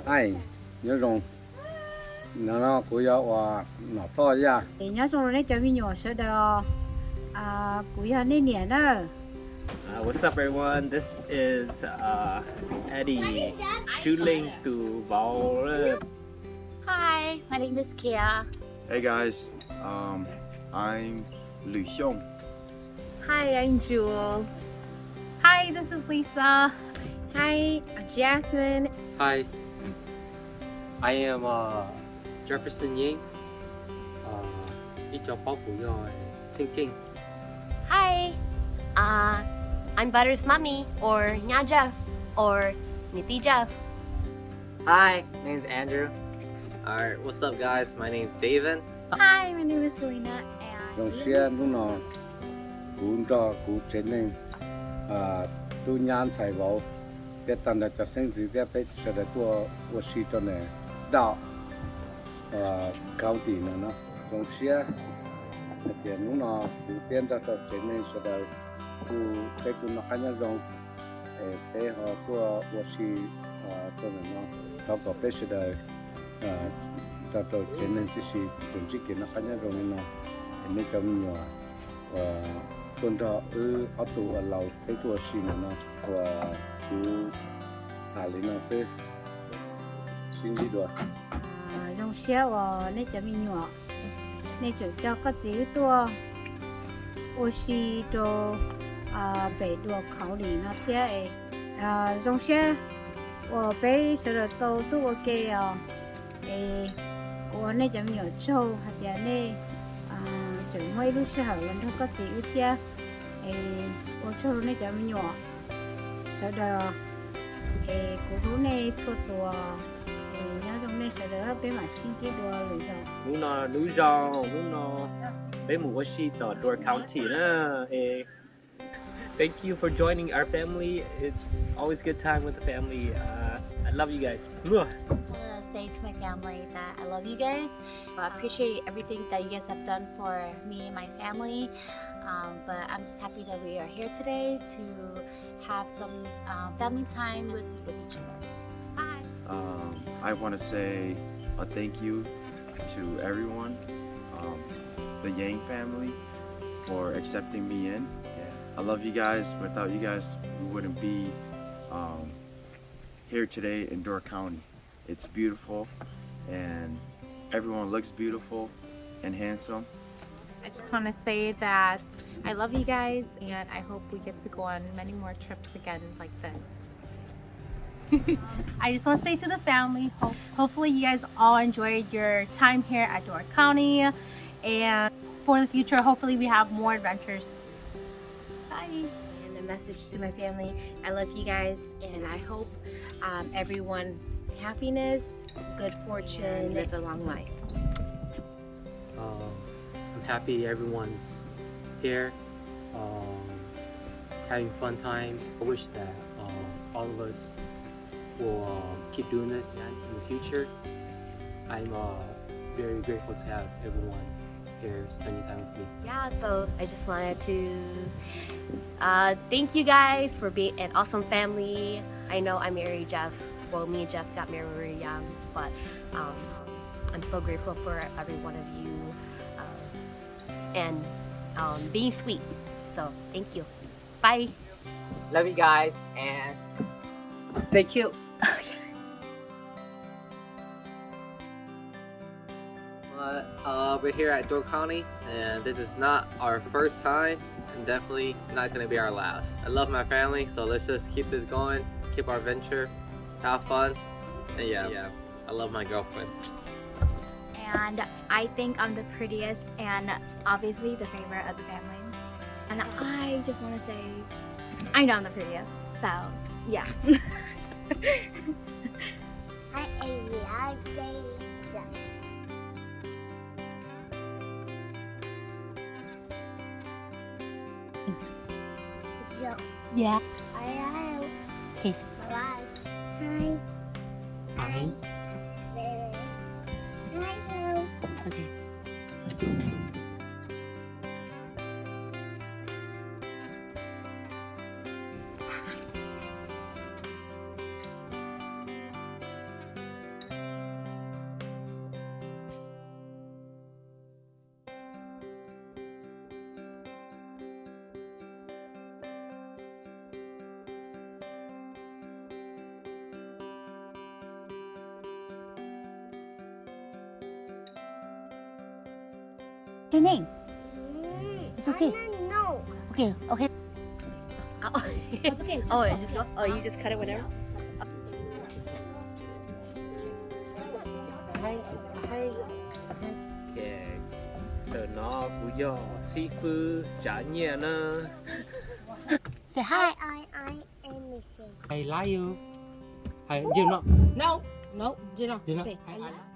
ai nhớ rồng nó cũng có và nó to ra nhớ rồi đấy cho mình nhỏ sợ đó cũng là nên nhẹ đó. What's up, everyone? This is Eddie Juling to Bảo. Hi, my name is Kia. Hey guys, I'm Lu Hyung. Hi, I'm Jewel. Hi, this is Lisa. Hi, Jasmine. Hi, I am Jefferson Ying. Ít cho bóc của rồi thinking. Hi, I'm Butter's mommy, or Nya Jeff, or Niti Jeff. Hi, name's Andrew. Alright, what's up guys? My name's David. Hi, my name is Selena. rồng xe lúc nó cũng cho cũng trên nên tu nhàn xài vào cái tận là cho sinh gì cái phải sẽ được của sĩ cho này đạo cao tỷ nữa nó rồng xe thì lúc nó cũng tiền cho trên nên sẽ được cái cũng nó hay rồng cái họ của sĩ cho này nó có phải sẽ được cho trên nên chỉ chuẩn chỉ cái nó hay rồng nó nên cho mình nhỏ tuần đó ở tù ở lầu cáiตัวsĩ nó và cứ lên nó sẽ xin gì đó rồng xe và nên cho mình nhỏ nên cho các gìตัวoxy cho bể đồ khẩu lý nó thế rồng xe và bể sẽ được tàu tu ok của nên cho mình nhỏ trâu hoặc là nên chừng mấy lúc sau lần thôi có gì ít kia ô trâu nên cho mình nhỏ sau đó cụ thú này số tuổi nhớ trong này sẽ được bên mà xin chế đùa rồi Núi rong, bên một cái ở Door County nữa. Thank you for joining our family. It's always good time with the family. I love you guys. I just want to say to my family that I love you guys. I appreciate everything that you guys have done for me and my family. But I'm just happy that we are here today to have some family time with each other. Bye. I want to say a thank you to everyone, the Yang family, for accepting me in. I love you guys. Without you guys, we wouldn't be here today in Door County. It's beautiful, and everyone looks beautiful and handsome. I just want to say that I love you guys, and I hope we get to go on many more trips again like this. I just want to say to the family, hopefully you guys all enjoyed your time here at Door County, and for the future, hopefully we have more adventures. Bye. And a message to my family, I love you guys, and I hope everyone happiness, good fortune, live a long life. I'm happy everyone's here, having fun times. I wish that all of us will keep doing this in the future. I'm very grateful to have everyone here spending time with me. Yeah, so I just wanted to thank you guys for being an awesome family. I know I married Jeff. Well, me and Jeff got married very young, but I'm so grateful for every one of you and being sweet. So thank you. Bye. Love you guys and stay cute. We're here at Door County, and this is not our first time, and definitely not gonna be our last. I love my family, so let's just keep this going, keep our adventure, have fun, and yeah, I love my girlfriend. And I think I'm the prettiest and obviously the favorite of the family. And I just want to say, I know I'm the prettiest, so yeah. Yeah. Okay. Bye. Hi. Okay. Your name? It's okay. No. Okay, okay. It's okay. Oh, you just cut it whatever? Okay. Tờ nó của do seafood chả nhẹ nè. Say hi. I am missing. I love you. Hi, you know. No, no, you know. You know. Say, I I love love